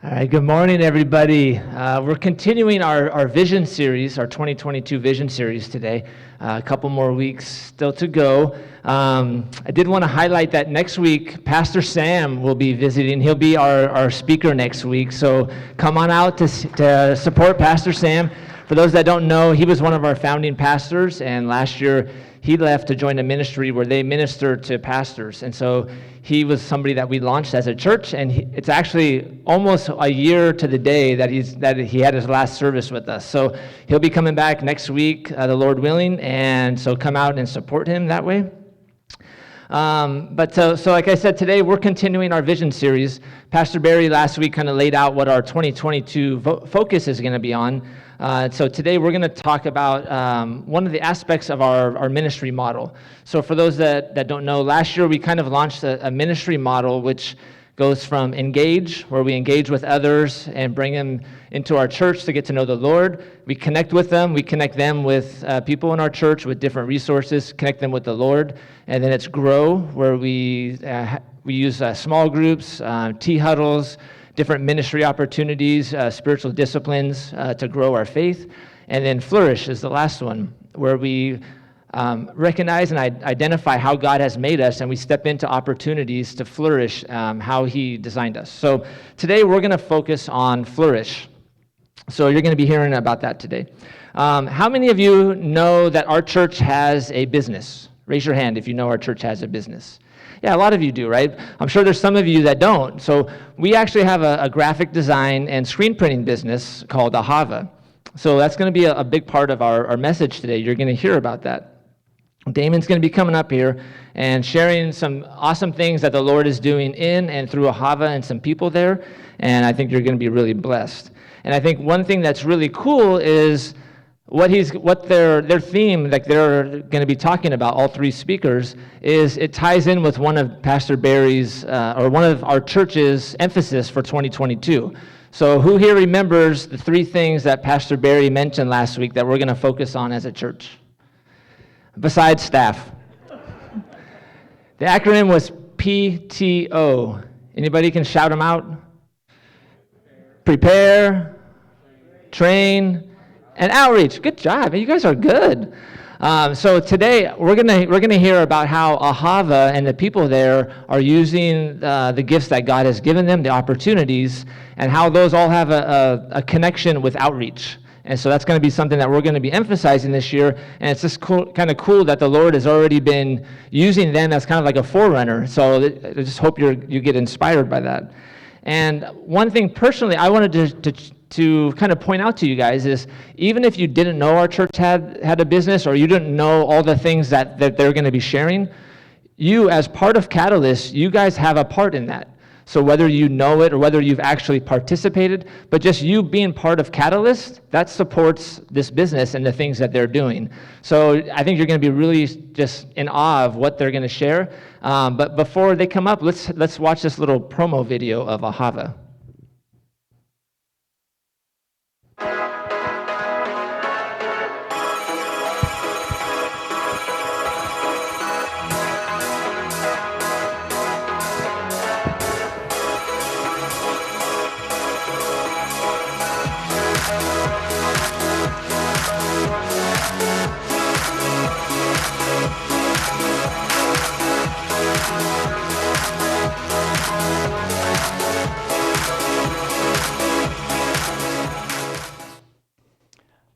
All right, good morning, everybody. We're continuing our vision series, our 2022 vision series today. A couple more weeks still to go. I did want to highlight that next week, Pastor Sam will be visiting. He'll be our speaker next week, so come on out to support Pastor Sam. For those that don't know, he was one of our founding pastors, and last year he left to join a ministry where they minister to pastors. And so he was somebody that we launched as a church, and it's actually almost a year to the day that he had his last service with us. So he'll be coming back next week, the Lord willing, and so come out and support him that way. So like I said, today we're continuing our vision series. Pastor Barry last week kind of laid out what our 2022 focus is going to be on. So today we're going to talk about one of the aspects of our ministry model. So for those that don't know, last year we kind of launched a ministry model which goes from engage, where we engage with others and bring them into our church to get to know the Lord. We connect with them. We connect them with people in our church with different resources, connect them with the Lord. And then it's grow, where we use small groups, T-huddles, different ministry opportunities, spiritual disciplines to grow our faith. And then flourish is the last one, where we recognize and identify how God has made us, and we step into opportunities to flourish how He designed us. So today we're going to focus on flourish. So you're going to be hearing about that today. How many of you know that our church has a business? Raise your hand if you know our church has a business. Yeah, a lot of you do, right? I'm sure there's some of you that don't. So we actually have a graphic design and screen printing business called Ahava. So that's going to be a big part of our message today. You're going to hear about that. Damon's going to be coming up here and sharing some awesome things that the Lord is doing in and through Ahava and some people there, and I think you're going to be really blessed. And I think one thing that's really cool is what their theme, like they're going to be talking about, all three speakers, is it ties in with one of Pastor Barry's, or one of our church's emphasis for 2022. So who here remembers the three things that Pastor Barry mentioned last week that we're going to focus on as a church? Besides staff. The acronym was PTO. Anybody can shout them out? Prepare, train, and outreach. Good job. You guys are good. So today we're gonna hear about how Ahava and the people there are using the gifts that God has given them, the opportunities, and how those all have a connection with outreach. And so that's going to be something that we're going to be emphasizing this year. And it's just kind of cool that the Lord has already been using them as kind of like a forerunner. So I just hope you get inspired by that. And one thing personally I wanted to kind of point out to you guys is, even if you didn't know our church had a business, or you didn't know all the things that they're going to be sharing, you as part of Catalyst, you guys have a part in that. So whether you know it or whether you've actually participated, but just you being part of Catalyst, that supports this business and the things that they're doing. So I think you're going to be really just in awe of what they're going to share. But before they come up, let's watch this little promo video of Ahava.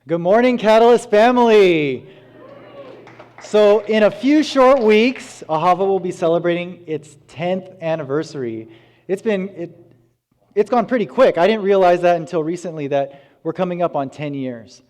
Good morning, Catalyst family. So in a few short weeks, Ahava will be celebrating its 10th anniversary. It's gone pretty quick. I didn't realize that until recently, that we're coming up on 10 years.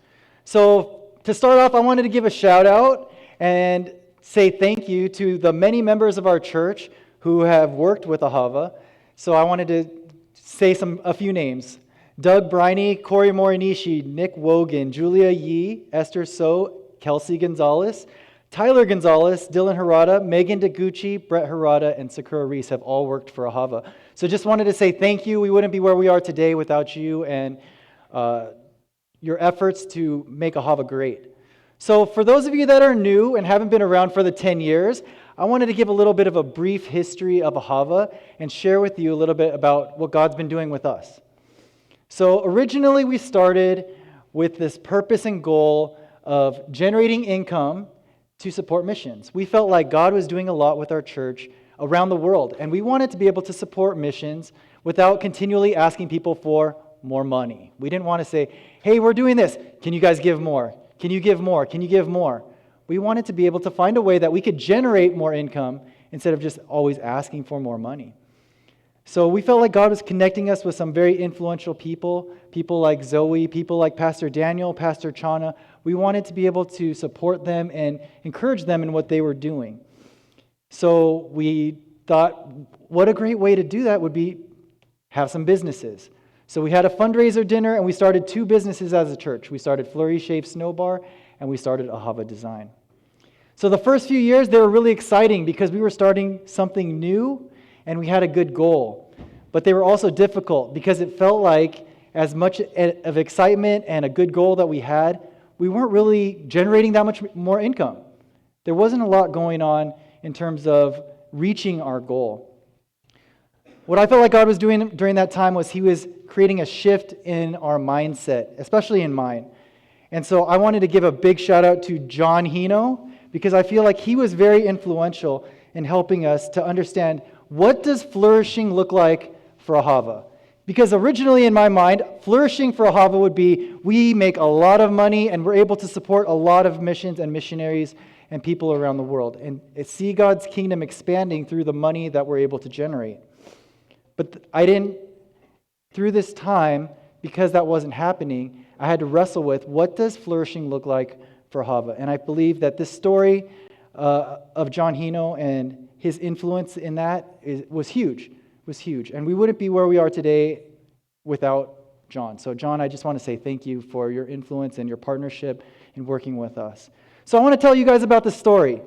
So to start off, I wanted to give a shout out and say thank you to the many members of our church who have worked with Ahava. So I wanted to say a few names. Doug Briney, Corey Morinishi, Nick Wogan, Julia Yee, Esther So, Kelsey Gonzalez, Tyler Gonzalez, Dylan Hirata, Megan Deguchi, Brett Hirata, and Sakura Reese have all worked for Ahava. So just wanted to say thank you. We wouldn't be where we are today without you and your efforts to make Ahava great. So for those of you that are new and haven't been around for the 10 years, I wanted to give a little bit of a brief history of Ahava and share with you a little bit about what God's been doing with us. So originally we started with this purpose and goal of generating income to support missions. We felt like God was doing a lot with our church around the world, and we wanted to be able to support missions without continually asking people for more money. We didn't want to say, hey, we're doing this. Can you guys give more? Can you give more? Can you give more? We wanted to be able to find a way that we could generate more income instead of just always asking for more money. So we felt like God was connecting us with some very influential people like Zoe, people like Pastor Daniel, Pastor Chana. We wanted to be able to support them and encourage them in what they were doing. So we thought, what a great way to do that would be have some businesses. So we had a fundraiser dinner, and we started 2 businesses as a church. We started Flourish Shape Snow Bar, and we started Ahava Design. So the first few years, they were really exciting because we were starting something new, and we had a good goal. But they were also difficult because it felt like as much of excitement and a good goal that we had, we weren't really generating that much more income. There wasn't a lot going on in terms of reaching our goal. What I felt like God was doing during that time was He was creating a shift in our mindset, especially in mine. And so I wanted to give a big shout out to John Hino, because I feel like he was very influential in helping us to understand, what does flourishing look like for Ahava? Because originally in my mind, flourishing for Ahava would be, we make a lot of money and we're able to support a lot of missions and missionaries and people around the world, and see God's kingdom expanding through the money that we're able to generate. But through this time, because that wasn't happening, I had to wrestle with, what does flourishing look like for Ahava? And I believe that this story of John Hino and his influence in that was huge. And we wouldn't be where we are today without John. So John, I just want to say thank you for your influence and your partnership in working with us. So I want to tell you guys about the story.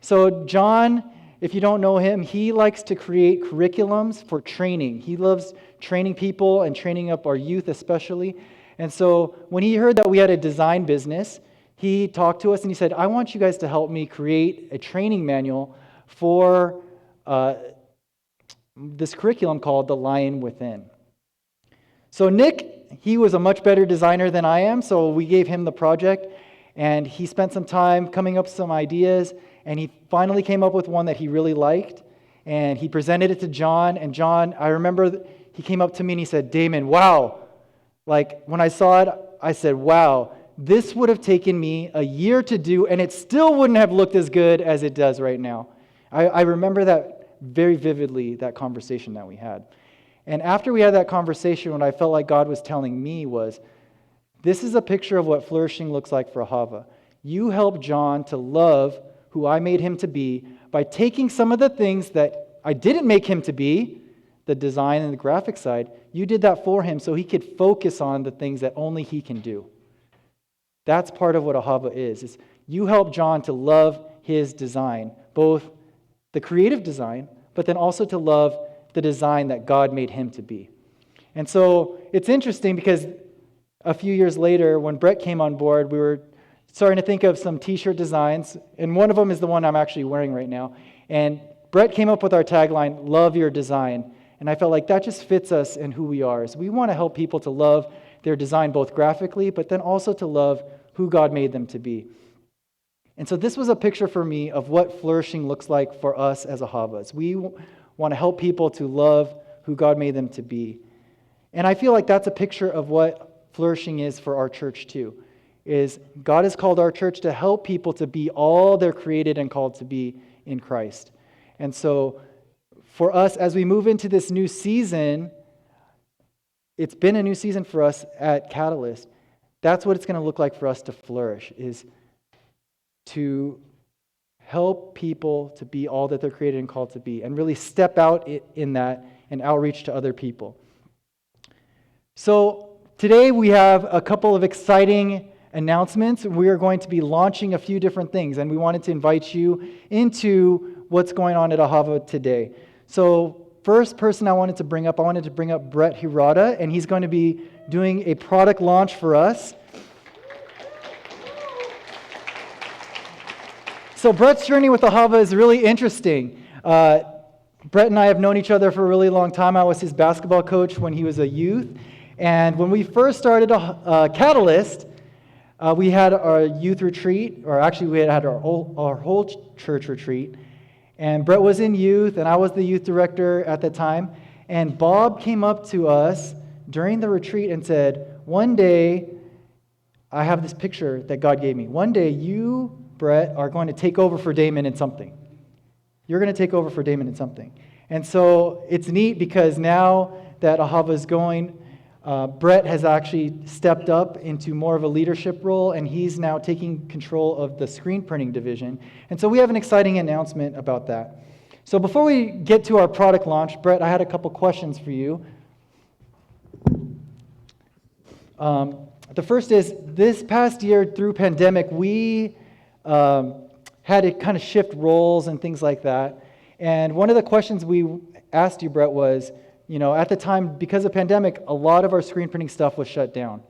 So John, if you don't know him, he likes to create curriculums for training. He loves training people and training up our youth especially. And so when he heard that we had a design business, he talked to us and he said, I want you guys to help me create a training manual for this curriculum called The Lion Within. So Nick, he was a much better designer than I am, so we gave him the project, and he spent some time coming up with some ideas, and he finally came up with one that he really liked, and he presented it to John, and John, I remember he came up to me and he said, Damon, wow. Like, when I saw it, I said, wow, this would have taken me a year to do, and it still wouldn't have looked as good as it does right now. I remember that very vividly, that conversation that we had. And after we had that conversation, what I felt like God was telling me was, this is a picture of what flourishing looks like for Ahava. You help John to love who I made him to be by taking some of the things that I didn't make him to be, the design and the graphic side, you did that for him so he could focus on the things that only he can do. That's part of what Ahava is you help John to love his design, both the creative design, but then also to love the design that God made him to be. And so it's interesting because a few years later, when Brett came on board, we were starting to think of some t-shirt designs, and one of them is the one I'm actually wearing right now. And Brett came up with our tagline, love your design. And I felt like that just fits us and who we are. So we want to help people to love their design both graphically, but then also to love who God made them to be. And so this was a picture for me of what flourishing looks like for us as Ahavas. We want to help people to love who God made them to be. And I feel like that's a picture of what flourishing is for our church too, is God has called our church to help people to be all they're created and called to be in Christ. And so for us, as we move into this new season, it's been a new season for us at Catalyst. That's what it's going to look like for us to flourish, is to help people to be all that they're created and called to be, and really step out in that and outreach to other people. So today we have a couple of exciting announcements. We are going to be launching a few different things, and we wanted to invite you into what's going on at Ahava today. So first person I wanted to bring up Brett Hirata, and he's going to be doing a product launch for us. So Brett's journey with Ahava is really interesting. Brett and I have known each other for a really long time. I was his basketball coach when he was a youth, And when we first started Catalyst, we had our youth retreat, or actually we had our whole church retreat. And Brett was in youth, and I was the youth director at the time. And Bob came up to us during the retreat and said, one day, I have this picture that God gave me. One day, you, Brett, are going to take over for Damon in something. You're going to take over for Damon in something. And so it's neat because now that Ahava is going, Brett has actually stepped up into more of a leadership role, and he's now taking control of the screen printing division. And so we have an exciting announcement about that. So before we get to our product launch, Brett, I had a couple questions for you. The first is, this past year through pandemic, we had to kind of shift roles and things like that. And one of the questions we asked you, Brett, was, at the time, because of pandemic, a lot of our screen printing stuff was shut down.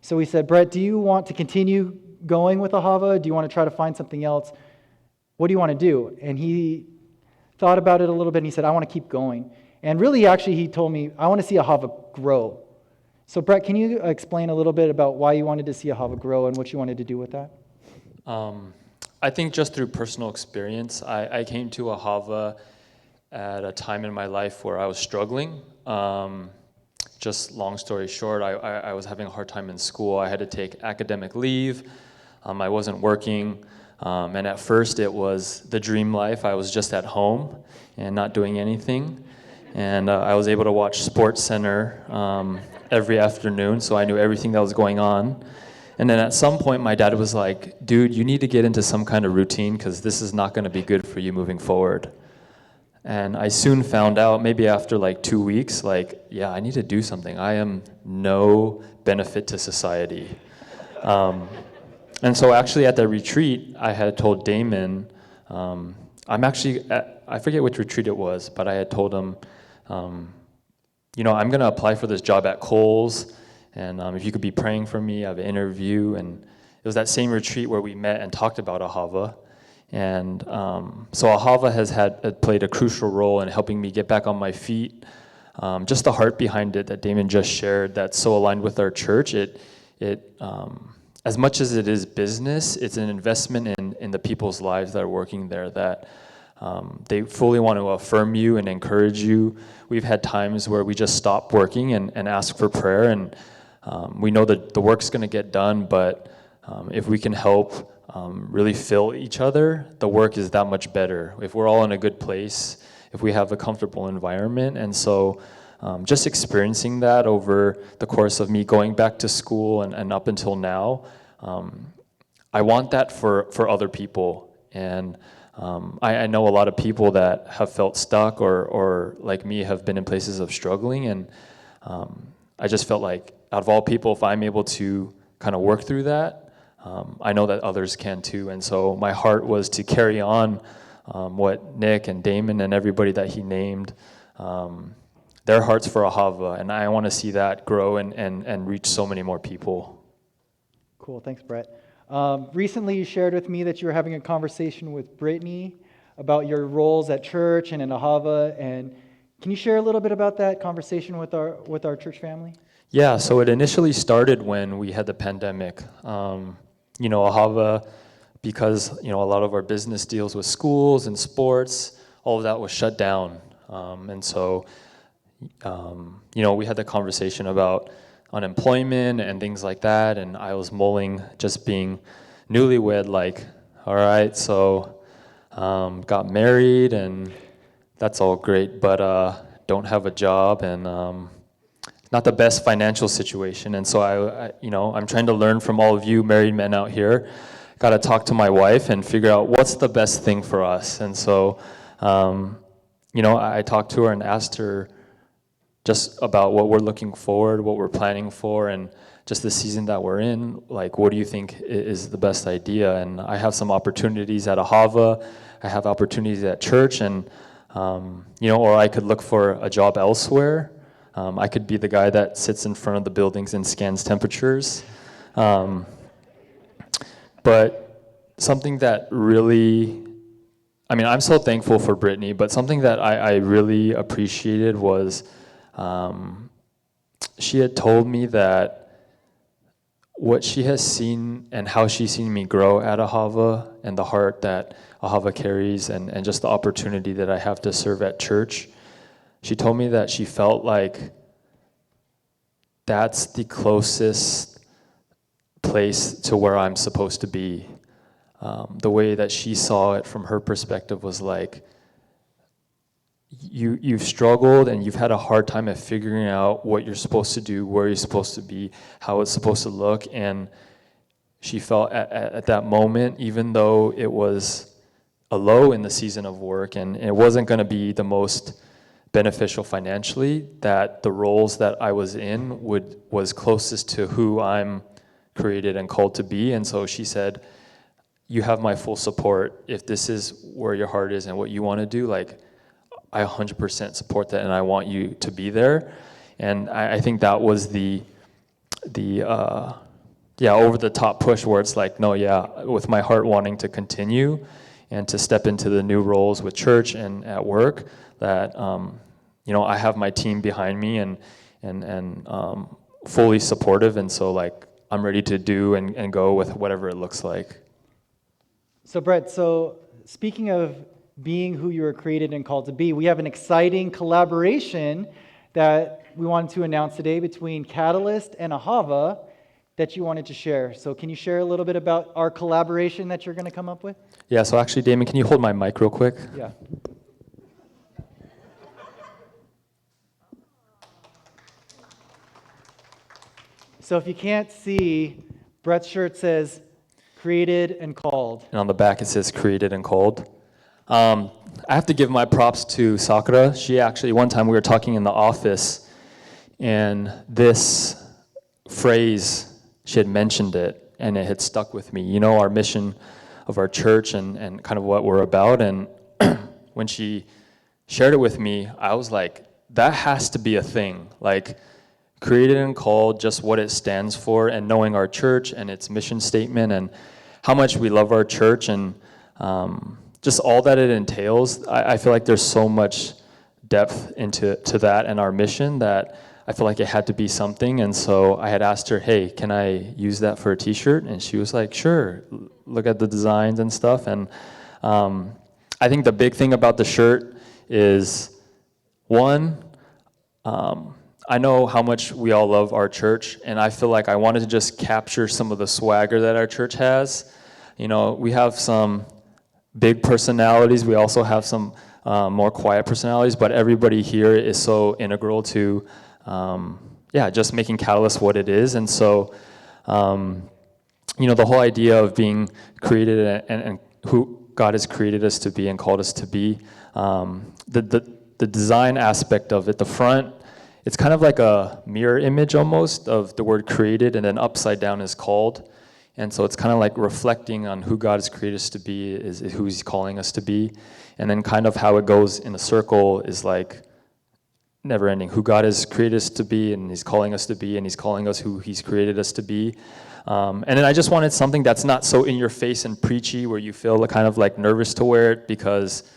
So we said, Brett, do you want to continue going with Ahava? Do you want to try to find something else? What do you want to do? And he thought about it a little bit, and he said, I want to keep going. And really, actually, he told me, I want to see Ahava grow. So Brett, can you explain a little bit about why you wanted to see Ahava grow and what you wanted to do with that? I think just through personal experience, I came to Ahava at a time in my life where I was struggling. Just long story short, I was having a hard time in school. I had to take academic leave. I wasn't working. And at first it was the dream life. I was just at home and not doing anything. And I was able to watch Sports Center every afternoon, so I knew everything that was going on. And then at some point, my dad was like, dude, you need to get into some kind of routine because this is not going to be good for you moving forward. And I soon found out, maybe after like 2 weeks, yeah, I need to do something. I am no benefit to society. And so actually at the retreat, I had told Damon, I forget which retreat it was, but I had told him, I'm going to apply for this job at Kohl's, and if you could be praying for me, I have an interview. And it was that same retreat where we met and talked about Ahava. And so Ahava has played a crucial role in helping me get back on my feet. Just the heart behind it that Damon just shared, that's so aligned with our church. It as much as it is business, it's an investment in the people's lives that are working there, that they fully want to affirm you and encourage you. We've had times where we just stop working and ask for prayer, and we know that the work's going to get done, but if we can help really fill each other, the work is that much better. If we're all in a good place, if we have a comfortable environment. And so just experiencing that over the course of me going back to school and up until now, I want that for other people. And I know a lot of people that have felt stuck or like me have been in places of struggling, and I just felt like out of all people, if I'm able to kind of work through that, I know that others can too. And so my heart was to carry on what Nick and Damon and everybody that he named, their hearts for Ahava, and I want to see that grow and reach so many more people. Cool, thanks, Brett. Recently, you shared with me that you were having a conversation with Brittany about your roles at church and in Ahava, and can you share a little bit about that conversation with our church family? Yeah, so it initially started when we had the pandemic. Ahava, because a lot of our business deals with schools and sports, all of that was shut down, and so we had the conversation about unemployment and things like that, and I was mulling just being newlywed, all right, so got married, and that's all great, but don't have a job, and not the best financial situation. And so I'm trying to learn from all of you married men out here. Got to talk to my wife and figure out what's the best thing for us. And so I talked to her and asked her just about what we're looking forward, what we're planning for, and just the season that we're in. What do you think is the best idea? And I have some opportunities at Ahava. I have opportunities at church, and or I could look for a job elsewhere. I could be the guy that sits in front of the buildings and scans temperatures. But something that really, I'm so thankful for Brittany, but something that I really appreciated was she had told me that what she has seen and how she's seen me grow at Ahava and the heart that Ahava carries and just the opportunity that I have to serve at church, she told me that she felt like that's the closest place to where I'm supposed to be. The way that she saw it from her perspective was like, you've struggled and you've had a hard time at figuring out what you're supposed to do, where you're supposed to be, how it's supposed to look. And she felt at that moment, even though it was a low in the season of work and it wasn't going to be the most beneficial financially, that the roles that I was in was closest to who I'm created and called to be. And so she said, you have my full support. If this is where your heart is and what you want to do, like, I 100% support that, and I want you to be there. And I think that was the over the top push where it's like, no, yeah, with my heart wanting to continue and to step into the new roles with church and at work, that I have my team behind me and fully supportive, and so like I'm ready to do and go with whatever it looks like. So Brett, speaking of being who you were created and called to be, we have an exciting collaboration that we wanted to announce today between Catalyst and Ahava that you wanted to share. So can you share a little bit about our collaboration that you're going to come up with? Yeah, so actually, Damon, can you hold my mic real quick? Yeah. So if you can't see, Brett's shirt says, created and called. And on the back it says created and called. I have to give my props to Sakura. She actually, one time we were talking in the office, and this phrase, she had mentioned it, and it had stuck with me. Our mission of our church and kind of what we're about. And when she shared it with me, I was like, that has to be a thing. Like, created and called, just what it stands for, and knowing our church and its mission statement and how much we love our church and just all that it entails. I feel like there's so much depth into that and our mission that I feel like it had to be something. And so I had asked her, hey, can I use that for a t-shirt? And she was like, sure, look at the designs and stuff. And I think the big thing about the shirt is, one, I know how much we all love our church, and I feel like I wanted to just capture some of the swagger that our church has. We have some big personalities. We also have some more quiet personalities, but everybody here is so integral to, just making Catalyst what it is. And so, the whole idea of being created and who God has created us to be and called us to be, the design aspect of it, the front, it's kind of like a mirror image almost of the word created, and then upside down is called. And so it's kind of like reflecting on who God has created us to be, is who He's calling us to be. And then kind of how it goes in a circle is like never ending. Who God has created us to be, and He's calling us to be, and He's calling us who He's created us to be. And then I just wanted something that's not so in your face and preachy where you feel kind of like nervous to wear it because,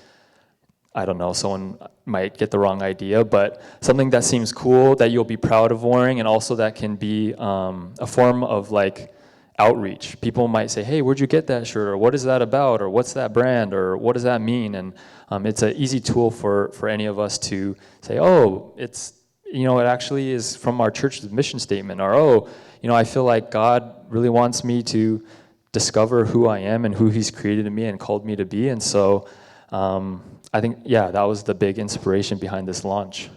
I don't know, someone might get the wrong idea, but something that seems cool, that you'll be proud of wearing, and also that can be a form of like outreach. People might say, hey, where'd you get that shirt? Or what is that about? Or what's that brand? Or what does that mean? And it's an easy tool for any of us to say, oh, it actually is from our church's mission statement. Or, I feel like God really wants me to discover who I am and who He's created me and called me to be. And so I think, that was the big inspiration behind this launch.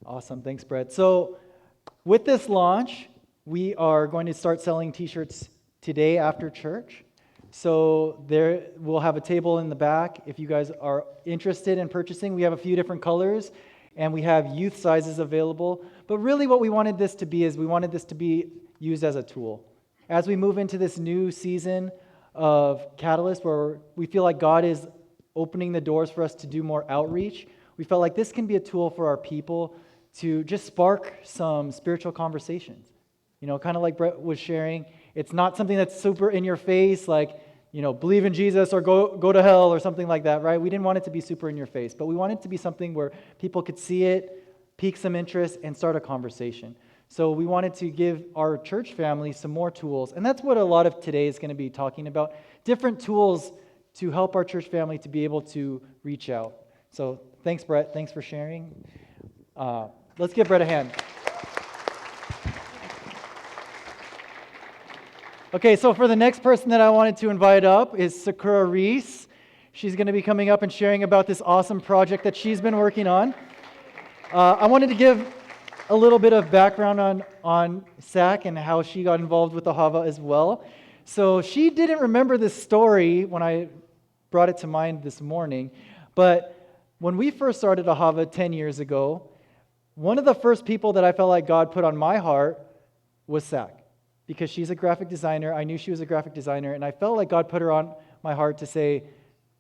Awesome. Thanks, Brett. So with this launch, we are going to start selling t-shirts today after church. So we'll have a table in the back. If you guys are interested in purchasing, we have a few different colors, and we have youth sizes available. But really what we wanted this to be is we wanted this to be used as a tool. As we move into this new season of Catalyst, where we feel like God is opening the doors for us to do more outreach, we felt like this can be a tool for our people to just spark some spiritual conversations. Kind of like Brett was sharing, it's not something that's super in your face, like, believe in Jesus or go to hell or something like that, right? We didn't want it to be super in your face, but we wanted it to be something where people could see it, pique some interest, and start a conversation. So we wanted to give our church family some more tools. And that's what a lot of today is going to be talking about, different tools to help our church family to be able to reach out. So thanks, Brett. Thanks for sharing. Let's give Brett a hand. Okay, so for the next person that I wanted to invite up is Sakura Reese. She's going to be coming up and sharing about this awesome project that she's been working on. I wanted to give a little bit of background on Sak and how she got involved with Ahava as well. So she didn't remember this story when I brought it to mind this morning, but when we first started Ahava 10 years ago, one of the first people that I felt like God put on my heart was Sak, because she's a graphic designer. I knew she was a graphic designer, and I felt like God put her on my heart to say,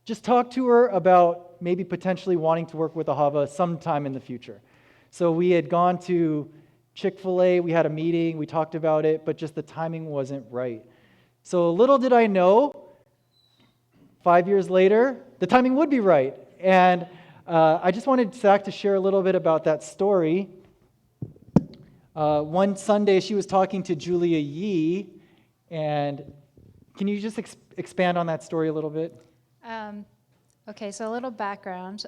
just talk to her about maybe potentially wanting to work with Ahava sometime in the future. So we had gone to Chick-fil-A, we had a meeting, we talked about it, but just the timing wasn't right. So little did I know, 5 years later, the timing would be right. And I just wanted Sak to share a little bit about that story. One Sunday, she was talking to Julia Yee, and can you just expand on that story a little bit? Okay, so a little background.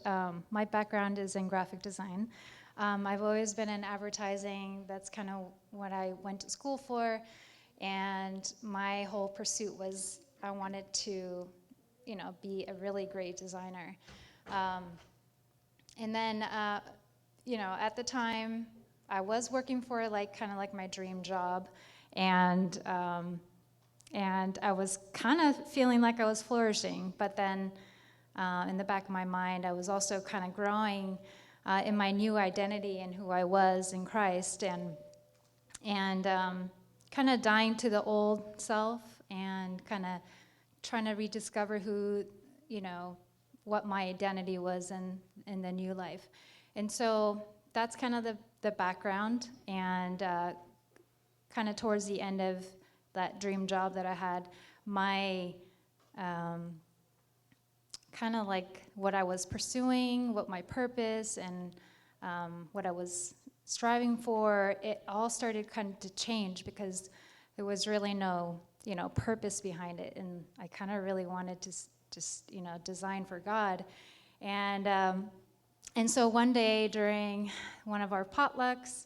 My background is in graphic design. I've always been in advertising. That's kind of what I went to school for, and my whole pursuit was I wanted to, be a really great designer. And then, at the time, I was working for kind of like my dream job, and I was kind of feeling like I was flourishing. But then, in the back of my mind, I was also kind of growing in my new identity and who I was in Christ, and kind of dying to the old self and kind of trying to rediscover who, what my identity was in the new life. And so that's kind of the background, and kind of towards the end of that dream job that I had, my kind of like what I was pursuing, what my purpose and what I was striving for, it all started kind of to change because there was really no, purpose behind it. And I kind of really wanted to just, design for God. And so one day during one of our potlucks,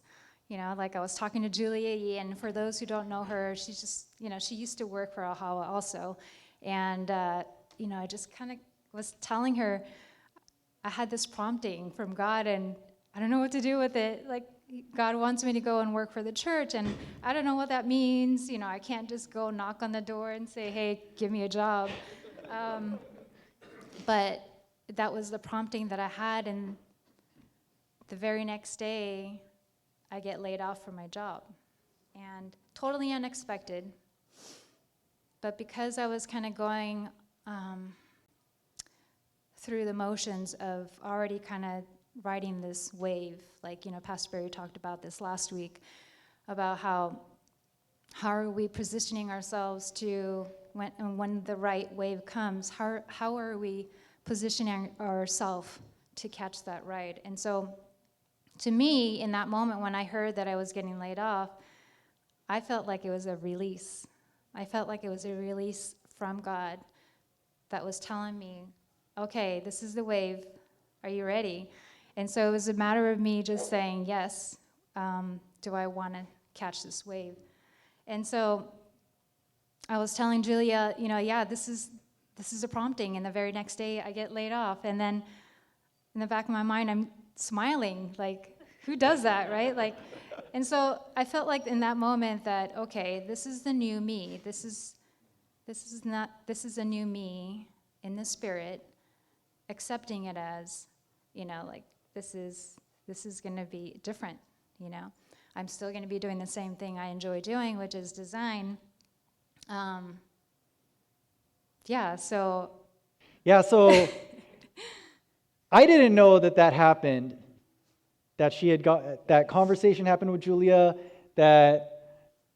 like I was talking to Julia Yee, and for those who don't know her, she's just, she used to work for Ahava also. And, I just kind of was telling her I had this prompting from God, and I don't know what to do with it. Like, God wants me to go and work for the church, and I don't know what that means. I can't just go knock on the door and say, hey, give me a job. But that was the prompting that I had, and the very next day, I get laid off from my job. And totally unexpected. But because I was kind of going through the motions of already kind of riding this wave, like, Pastor Barry talked about this last week, about how are we positioning ourselves to, when the right wave comes, how are we positioning ourselves to catch that ride? And so, to me, in that moment when I heard that I was getting laid off, I felt like it was a release. I felt like it was a release from God that was telling me, okay, this is the wave. Are you ready? And so it was a matter of me just saying, yes, do I want to catch this wave? And so I was telling Julia, yeah, this is a prompting. And the very next day I get laid off. And then in the back of my mind, I'm smiling, like, who does that, right? And so I felt like in that moment that, okay, this is the new me. This is a new me in the Spirit, accepting it as, this is going to be different, I'm still going to be doing the same thing I enjoy doing, which is design. So I didn't know that happened, that she had got that conversation happened with Julia, that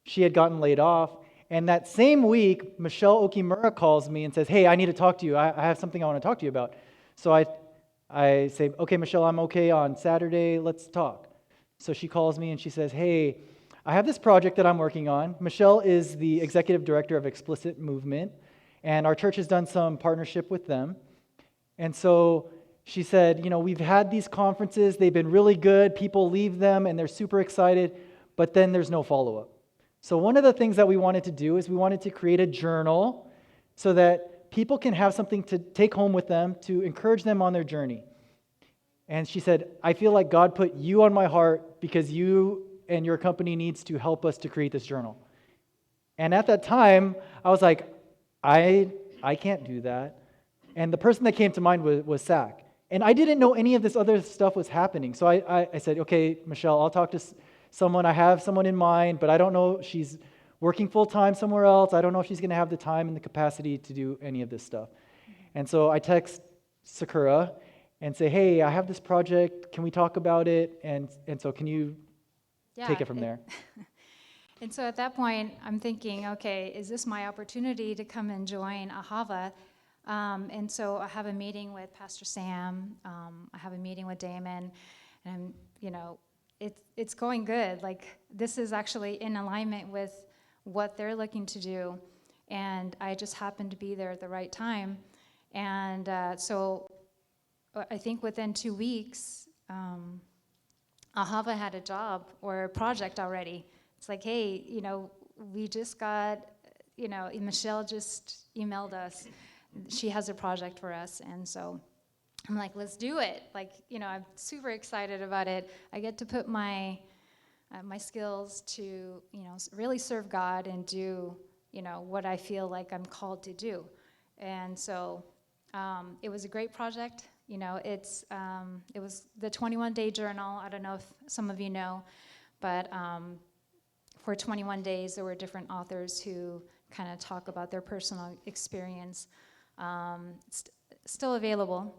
she had gotten laid off. And that same week, Michelle Okimura calls me and says, hey, I need to talk to you. I have something I want to talk to you about. So I say, okay, Michelle, I'm okay on Saturday. Let's talk. So she calls me and she says, hey, I have this project that I'm working on. Michelle is the executive director of Explicit Movement, and our church has done some partnership with them. And so she said, we've had these conferences, they've been really good, people leave them and they're super excited, but then there's no follow-up. So one of the things that we wanted to do is we wanted to create a journal so that people can have something to take home with them to encourage them on their journey. And she said, I feel like God put you on my heart because you and your company needs to help us to create this journal. And at that time, I was like, I can't do that. And the person that came to mind was Zach. And I didn't know any of this other stuff was happening. So I said, okay, Michelle, I'll talk to someone. I have someone in mind, but I don't know. She's working full-time somewhere else. I don't know if she's going to have the time and the capacity to do any of this stuff. And so I text Sakura and say, hey, I have this project. Can we talk about it? And so can you take it from there? And so at that point, I'm thinking, okay, is this my opportunity to come and join Ahava? And so I have a meeting with Pastor Sam. I have a meeting with Damon, and it's going good. Like, this is actually in alignment with what they're looking to do, and I just happened to be there at the right time. And so I think within 2 weeks, Ahava had a job or a project already. It's like, hey, we just got, Michelle just emailed us. She has a project for us. And so I'm like, let's do it. Like, I'm super excited about it. I get to put my skills to, really serve God and do, what I feel like I'm called to do. And so it was a great project. It was the 21-day journal. I don't know if some of you know, but for 21 days, there were different authors who kind of talk about their personal experience. It's still available.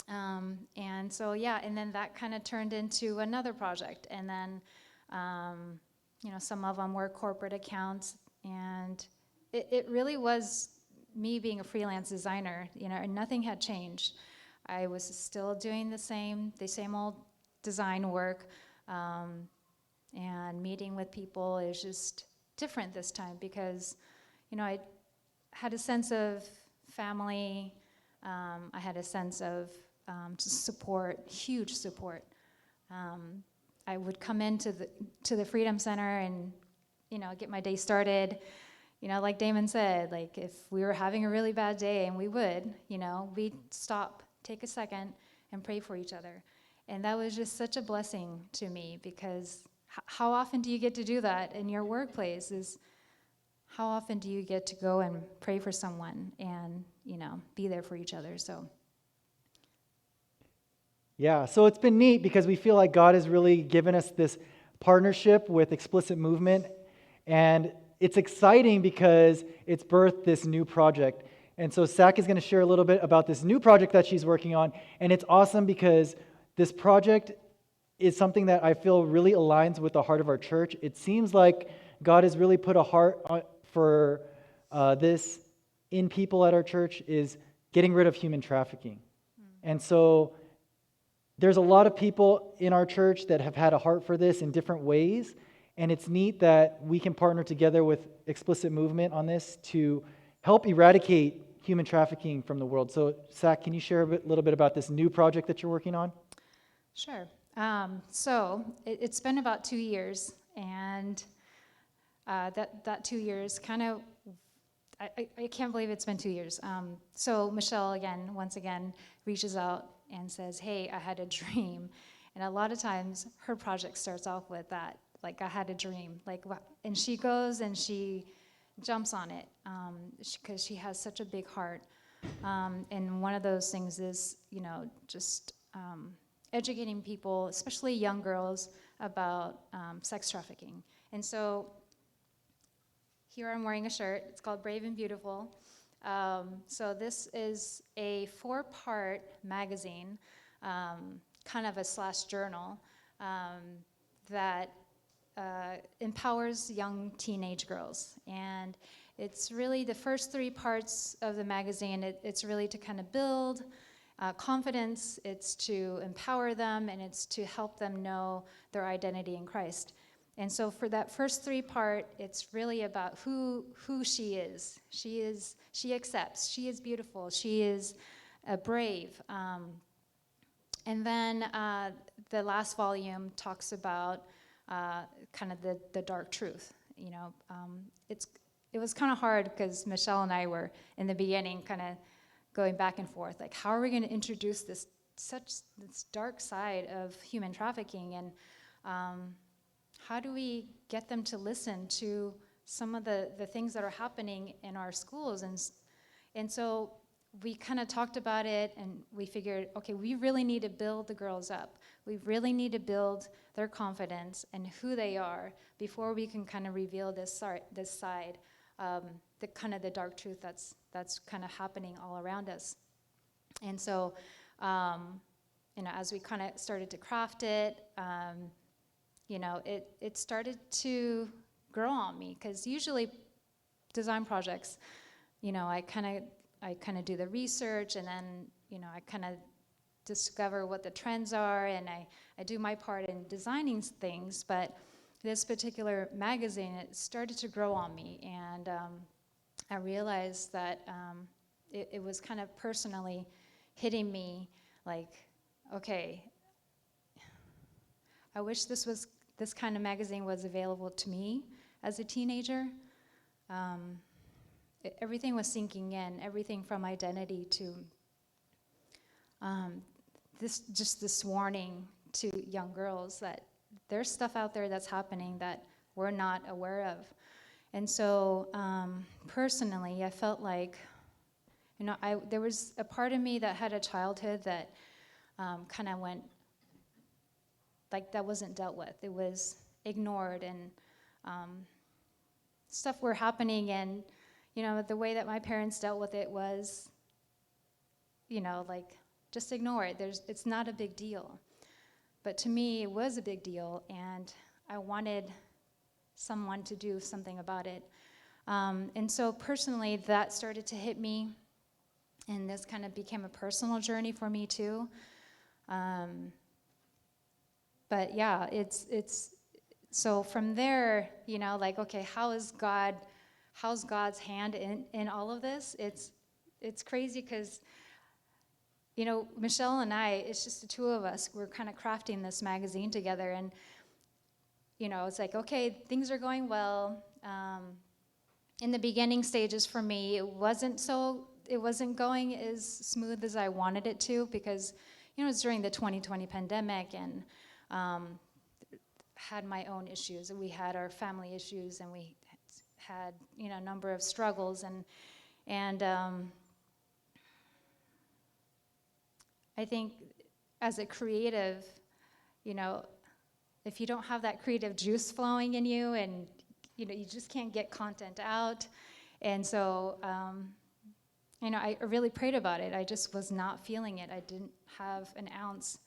And so, and then that kind of turned into another project. And then, some of them were corporate accounts. And it really was me being a freelance designer, and nothing had changed. I was still doing the same old design work. And meeting with people is just different this time because, I had a sense of family. I had a sense of support, huge support. I would come into the Freedom Center and, get my day started. Like Damon said, like if we were having a really bad day, and we would, we'd stop, take a second, and pray for each other. And that was just such a blessing to me because how often do you get to do that in your workplace? How often do you get to go and pray for someone and, be there for each other? So. Yeah, so it's been neat because we feel like God has really given us this partnership with Explicit Movement, and it's exciting because it's birthed this new project. And so Zach is going to share a little bit about this new project that she's working on, and it's awesome because this project is something that I feel really aligns with the heart of our church. It seems like God has really put a heart for this in people at our church is getting rid of human trafficking. And so there's a lot of people in our church that have had a heart for this in different ways, and it's neat that we can partner together with Explicit Movement on this to help eradicate human trafficking from the world. So, Zach, can you share a little bit about this new project that you're working on? Sure. So it's been about 2 years, and that 2 years kind of, I can't believe it's been 2 years. So Michelle, once again, reaches out and says, hey, I had a dream. And a lot of times her project starts off with that, like, I had a dream. And she goes and she jumps on it because she has such a big heart. And one of those things is, just educating people, especially young girls, about sex trafficking. And so here I'm wearing a shirt. It's called Brave and Beautiful. So this is a 4-part magazine, kind of a / journal, that empowers young teenage girls. And it's really the first 3 parts of the magazine. It's really to kind of build confidence, it's to empower them, and it's to help them know their identity in Christ. And so for that first three part, it's really about who she is. She accepts. She is beautiful. She is brave. And then the last volume talks about kind of the dark truth. It was kind of hard because Michelle and I were in the beginning kind of going back and forth, like how are we going to introduce this dark side of human trafficking, and how do we get them to listen to some of the things that are happening in our schools? And so we kind of talked about it, and we figured, okay, we really need to build the girls up. We really need to build their confidence and who they are before we can kind of reveal this side, the kind of the dark truth that's kind of happening all around us. And so, as we kind of started to craft it, it started to grow on me, because usually design projects, I kind of do the research, and then, I kind of discover what the trends are, and I do my part in designing things. But this particular magazine, it started to grow on me, and I realized that it was kind of personally hitting me, like, okay, I wish this kind of magazine was available to me as a teenager. Everything was sinking in, everything from identity to this warning to young girls that there's stuff out there that's happening that we're not aware of. And so personally, I felt like, there was a part of me that had a childhood that kind of went, like, that wasn't dealt with. It was ignored, and stuff were happening, and the way that my parents dealt with it was, like, just ignore it. It's not a big deal. But to me, it was a big deal, and I wanted someone to do something about it. And so personally, that started to hit me, and this kind of became a personal journey for me too. But yeah, it's so from there, like, okay, how's God's hand in all of this? It's crazy because, Michelle and I, it's just the two of us. We're kind of crafting this magazine together, and it's like, okay, things are going well. In the beginning stages for me, it wasn't going as smooth as I wanted it to, because it was during the 2020 pandemic, and had my own issues. We had our family issues, and we had a number of struggles, and I think as a creative, if you don't have that creative juice flowing in you, and you just can't get content out. And so I really prayed about it. I just was not feeling it. I didn't have an ounce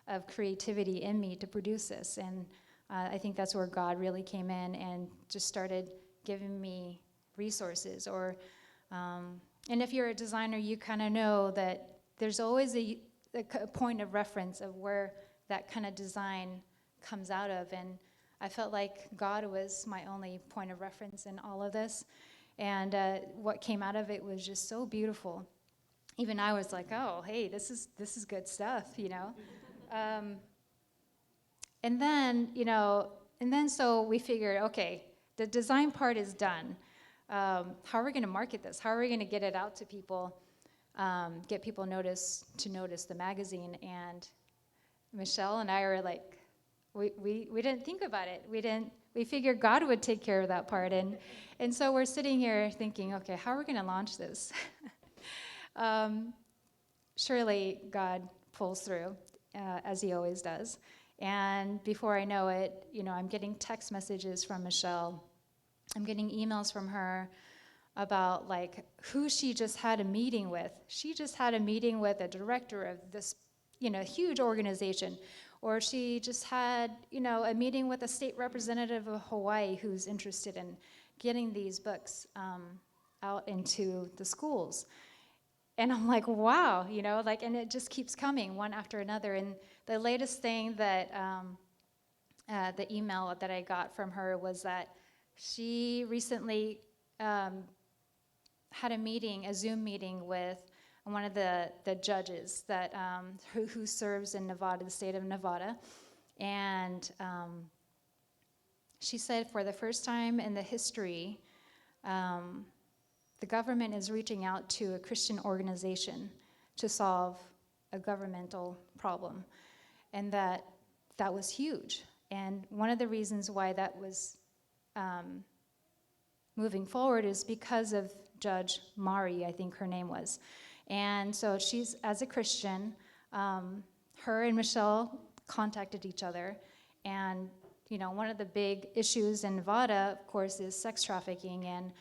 of creativity in me to produce this, and I think that's where God really came in and just started giving me resources. And if you're a designer, you kind of know that there's always a point of reference of where that kind of design comes out of, and I felt like God was my only point of reference in all of this, and what came out of it was just so beautiful. Even I was like, oh, hey, this is good stuff, and then so we figured, okay, the design part is done. How are we going to market this? How are we going to get it out to people? Get people to notice the magazine? And Michelle and I were like, we didn't think about it. We figured God would take care of that part, and so we're sitting here thinking, okay, how are we going to launch this? Surely God pulls through, as He always does. And before I know it, I'm getting text messages from Michelle. I'm getting emails from her about, like, who she just had a meeting with. She just had a meeting with a director of this, huge organization. Or she just had, a meeting with a state representative of Hawaii who's interested in getting these books out into the schools. And I'm like, wow, and it just keeps coming one after another. And the latest thing that the email that I got from her was that she recently had a Zoom meeting with one of the judges that who serves in Nevada, the state of Nevada, and she said for the first time in the history, the government is reaching out to a Christian organization to solve a governmental problem, and that was huge. And one of the reasons why that was moving forward is because of Judge Mari, I think her name was. And so she's, as a Christian, her and Michelle contacted each other. And, one of the big issues in Nevada, of course, is sex trafficking. And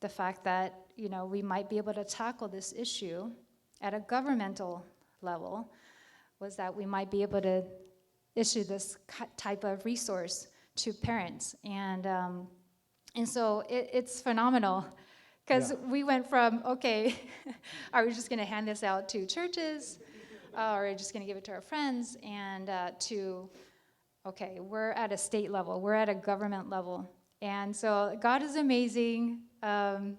the fact that, we might be able to tackle this issue at a governmental level was that we might be able to issue this type of resource to parents. And so it's phenomenal. Because we went from, okay, are we just going to hand this out to churches? Or are we just going to give it to our friends? And to, okay, we're at a state level. We're at a government level. And so God is amazing. I'm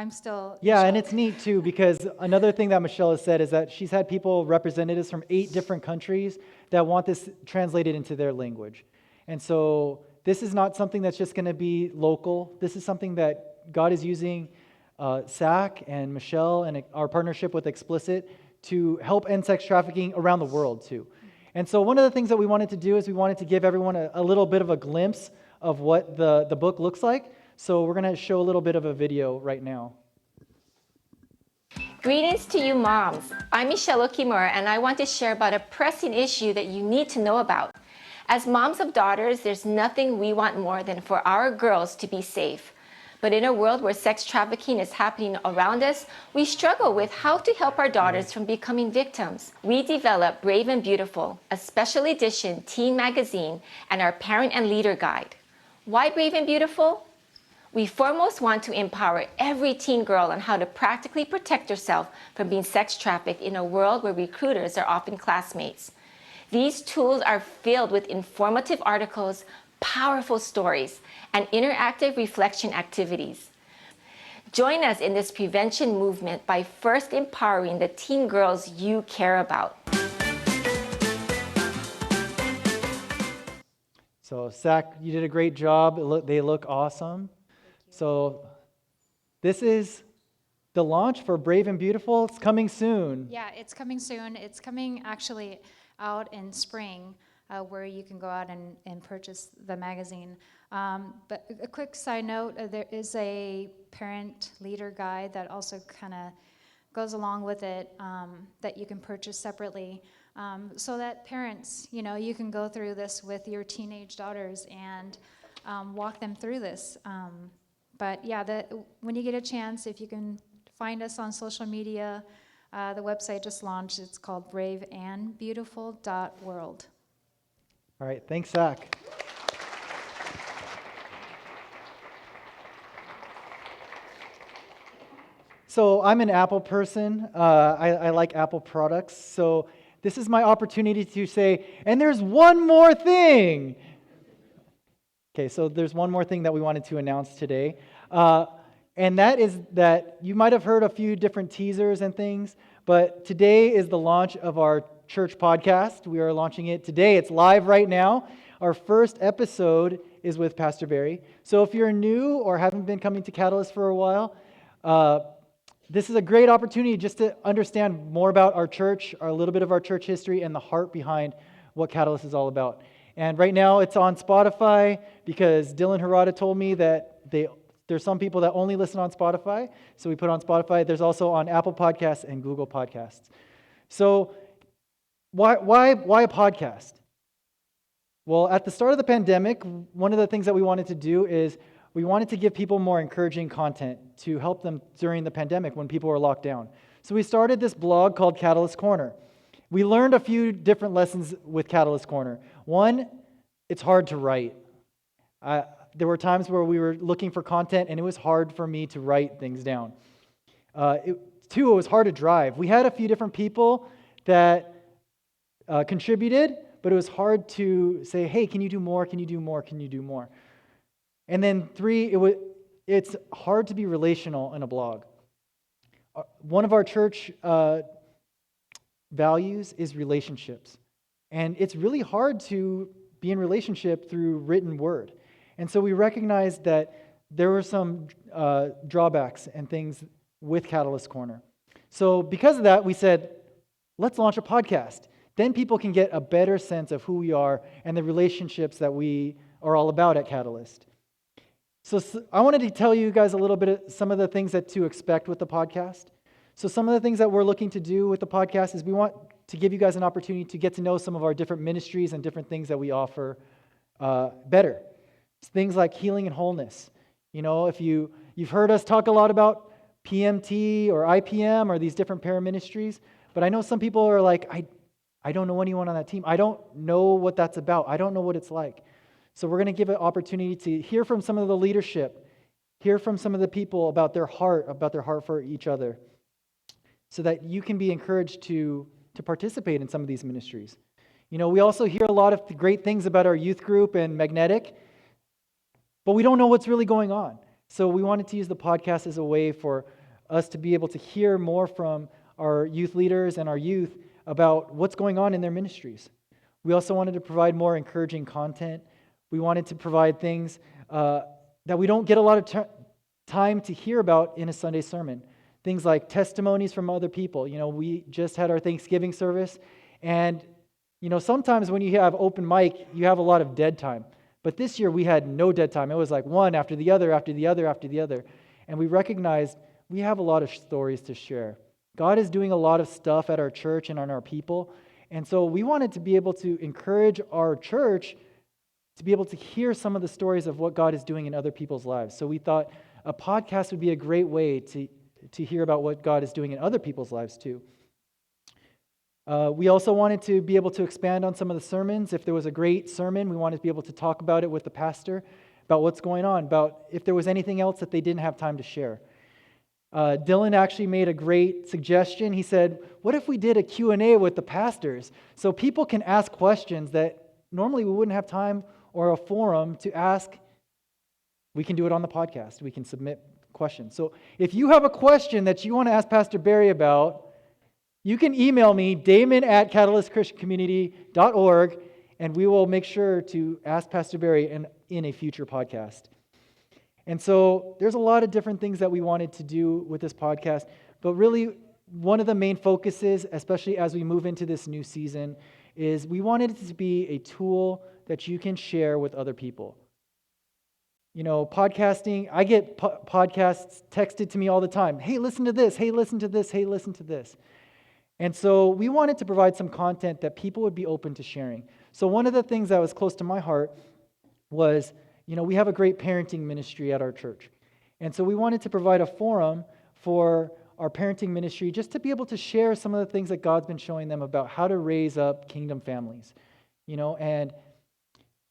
still... Yeah, and it's neat too, because another thing that Michelle has said is that she's had people, representatives from 8 different countries that want this translated into their language. And so this is not something that's just going to be local. This is something that God is using SAC and Michelle and our partnership with Explicit to help end sex trafficking around the world too. And so one of the things that we wanted to do is we wanted to give everyone a little bit of a glimpse of what the book looks like. So we're going to show a little bit of a video right now. Greetings to you moms. I'm Michelle Okimura, and I want to share about a pressing issue that you need to know about. As moms of daughters, there's nothing we want more than for our girls to be safe. But in a world where sex trafficking is happening around us, we struggle with how to help our daughters from becoming victims. We developed Brave and Beautiful, a special edition teen magazine, and our parent and leader guide. Why Brave and Beautiful? We foremost want to empower every teen girl on how to practically protect herself from being sex trafficked in a world where recruiters are often classmates. These tools are filled with informative articles, powerful stories, and interactive reflection activities. Join us in this prevention movement by first empowering the teen girls you care about. So, Zach, you did a great job. They look awesome. So, this is the launch for Brave and Beautiful. It's coming soon. Yeah, it's coming soon. It's coming actually out in spring, where you can go out and purchase the magazine. But a quick side note, there is a parent leader guide that also kind of goes along with it, that you can purchase separately, so that parents, you can go through this with your teenage daughters and walk them through this. But yeah, when you get a chance, if you can find us on social media, the website just launched. It's called braveandbeautiful.world. All right, thanks, Zach. So I'm an Apple person. I like Apple products. So this is my opportunity to say, and there's one more thing. Okay, so there's one more thing that we wanted to announce today. And that is that you might have heard a few different teasers and things, but today is the launch of our church podcast. We are launching it today. It's live right now. Our first episode is with Pastor Barry. So if you're new or haven't been coming to Catalyst for a while, this is a great opportunity just to understand more about our church, a little bit of our church history, and the heart behind what Catalyst is all about. And right now it's on Spotify because Dylan Hirata told me that there's some people that only listen on Spotify, so we put it on Spotify. There's also on Apple Podcasts and Google Podcasts. So why a podcast? Well, at the start of the pandemic, one of the things that we wanted to do is we wanted to give people more encouraging content to help them during the pandemic when people were locked down. So we started this blog called Catalyst Corner. We learned a few different lessons with Catalyst Corner. One, it's hard to write. There were times where we were looking for content and it was hard for me to write things down. Two, it was hard to drive. We had a few different people that contributed, but it was hard to say, hey, can you do more? Can you do more? Can you do more? And then 3, it's hard to be relational in a blog. One of our church values is relationships. And it's really hard to be in relationship through written word. And so we recognized that there were some drawbacks and things with Catalyst Corner. So because of that, we said, let's launch a podcast. Then people can get a better sense of who we are and the relationships that we are all about at Catalyst. So I wanted to tell you guys a little bit of some of the things that to expect with the podcast. So some of the things that we're looking to do with the podcast is we want to give you guys an opportunity to get to know some of our different ministries and different things that we offer better. Things like healing and wholeness. You know, if you've heard us talk a lot about PMT or IPM or these different paraministries, but I know some people are like, I don't know anyone on that team. I don't know what that's about. I don't know what it's like. So we're going to give an opportunity to hear from some of the leadership, hear from some of the people about their heart for each other, so that you can be encouraged to participate in some of these ministries. You know, we also hear a lot of great things about our youth group and Magnetic, but we don't know what's really going on. So we wanted to use the podcast as a way for us to be able to hear more from our youth leaders and our youth about what's going on in their ministries. We also wanted to provide more encouraging content. We wanted to provide things that we don't get a lot of time to hear about in a Sunday sermon. Things like testimonies from other people. You know, we just had our Thanksgiving service, and, you know, sometimes when you have open mic, you have a lot of dead time. But this year we had no dead time. It was like one after the other, after the other, after the other. And we recognized we have a lot of stories to share. God is doing a lot of stuff at our church and on our people. And so we wanted to be able to encourage our church to be able to hear some of the stories of what God is doing in other people's lives. So we thought a podcast would be a great way to hear about what God is doing in other people's lives too. We also wanted to be able to expand on some of the sermons. If there was a great sermon, we wanted to be able to talk about it with the pastor, about what's going on, about if there was anything else that they didn't have time to share. Dylan actually made a great suggestion. He said, what if we did a Q&A with the pastors so people can ask questions that normally we wouldn't have time or a forum to ask? We can do it on the podcast. We can submit questions. So if you have a question that you want to ask Pastor Barry about, you can email me, damon@catalystchristiancommunity.org, and we will make sure to ask Pastor Barry in a future podcast. And so there's a lot of different things that we wanted to do with this podcast, but really one of the main focuses, especially as we move into this new season, is we wanted it to be a tool that you can share with other people. You know, podcasting, I get podcasts texted to me all the time. Hey, listen to this. Hey, listen to this. Hey, listen to this. And so we wanted to provide some content that people would be open to sharing. So one of the things that was close to my heart was, you know, we have a great parenting ministry at our church. And so we wanted to provide a forum for our parenting ministry just to be able to share some of the things that God's been showing them about how to raise up kingdom families. You know, and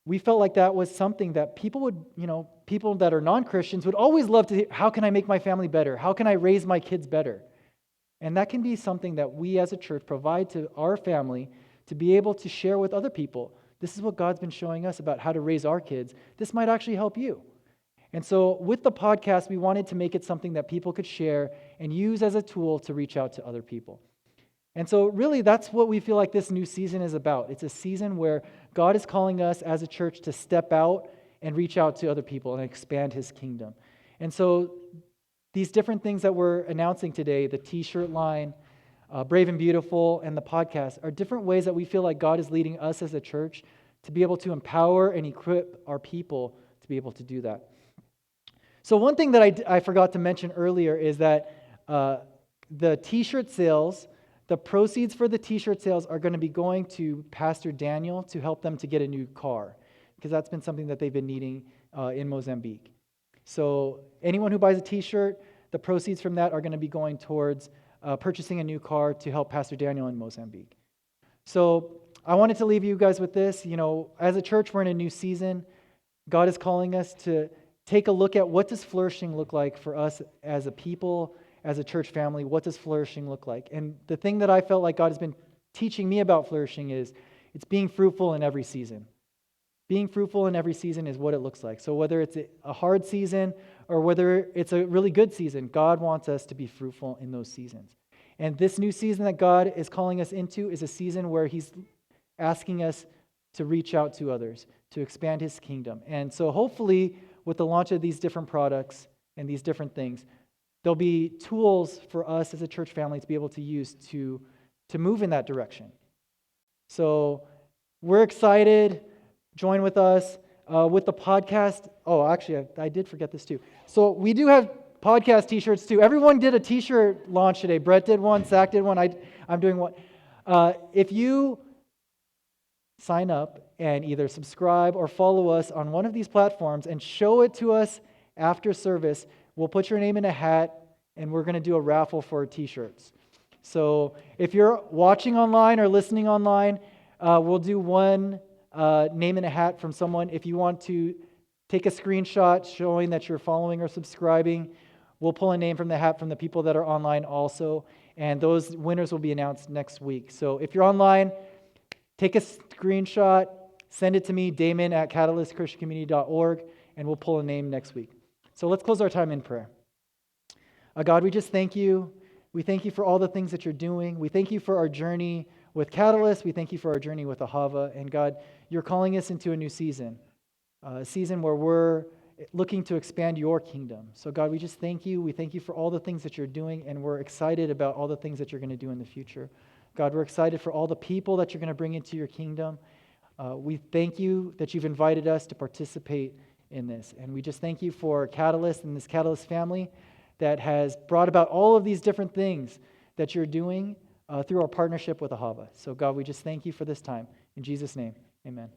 we felt like that was something that people would, you know, people that are non-Christians would always love to hear, how can I make my family better? How can I raise my kids better? And that can be something that we as a church provide to our family to be able to share with other people. This is what God's been showing us about how to raise our kids. This might actually help you. And so with the podcast, we wanted to make it something that people could share and use as a tool to reach out to other people. And so really that's what we feel like this new season is about. It's a season where God is calling us as a church to step out and reach out to other people and expand His kingdom. And so these different things that we're announcing today, the t-shirt line, Brave and Beautiful, and the podcast, are different ways that we feel like God is leading us as a church to be able to empower and equip our people to be able to do that. So one thing that I forgot to mention earlier is that the t-shirt sales, the proceeds for the t-shirt sales are going to be going to Pastor Daniel to help them to get a new car, because that's been something that they've been needing in Mozambique. So anyone who buys a t-shirt, the proceeds from that are going to be going towards purchasing a new car to help Pastor Daniel in Mozambique. So I wanted to leave you guys with this. You know, as a church, we're in a new season. God is calling us to take a look at what does flourishing look like for us as a people, as a church family. What does flourishing look like? And the thing that I felt like God has been teaching me about flourishing is it's being fruitful in every season. Being fruitful in every season is what it looks like. So whether it's a hard season or whether it's a really good season, God wants us to be fruitful in those seasons. And this new season that God is calling us into is a season where He's asking us to reach out to others, to expand His kingdom. And so hopefully with the launch of these different products and these different things, there'll be tools for us as a church family to be able to use to move in that direction. So we're excited. Join with us with the podcast. Oh, actually, I did forget this too. So we do have podcast t-shirts too. Everyone did a t-shirt launch today. Brett did one, Zach did one, I'm doing one. If you sign up and either subscribe or follow us on one of these platforms and show it to us after service, we'll put your name in a hat and we're going to do a raffle for t-shirts. So if you're watching online or listening online, we'll do one name in a hat from someone. If you want to take a screenshot showing that you're following or subscribing, we'll pull a name from the hat from the people that are online also, and those winners will be announced next week. So if you're online, take a screenshot, send it to me, Damon at catalystchristiancommunity.org, and we'll pull a name next week. So let's close our time in prayer. God, we just thank you. We thank you for all the things that you're doing. We thank you for our journey with Catalyst. We thank you for our journey with Ahava. And God, you're calling us into a new season, a season where we're looking to expand your kingdom. So God, we just thank you. We thank you for all the things that you're doing, and we're excited about all the things that you're going to do in the future. God, we're excited for all the people that you're going to bring into your kingdom. We thank you that you've invited us to participate in this. And we just thank you for Catalyst and this Catalyst family that has brought about all of these different things that you're doing through our partnership with Ahava. So God, we just thank you for this time. In Jesus' name, amen.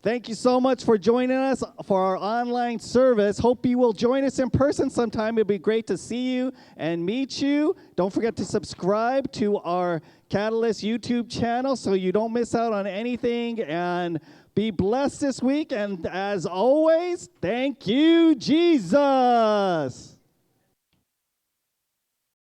Thank you so much for joining us for our online service. Hope you will join us in person sometime. It'll be great to see you and meet you. Don't forget to subscribe to our Catalyst YouTube channel so you don't miss out on anything. And be blessed this week. And as always, thank you, Jesus.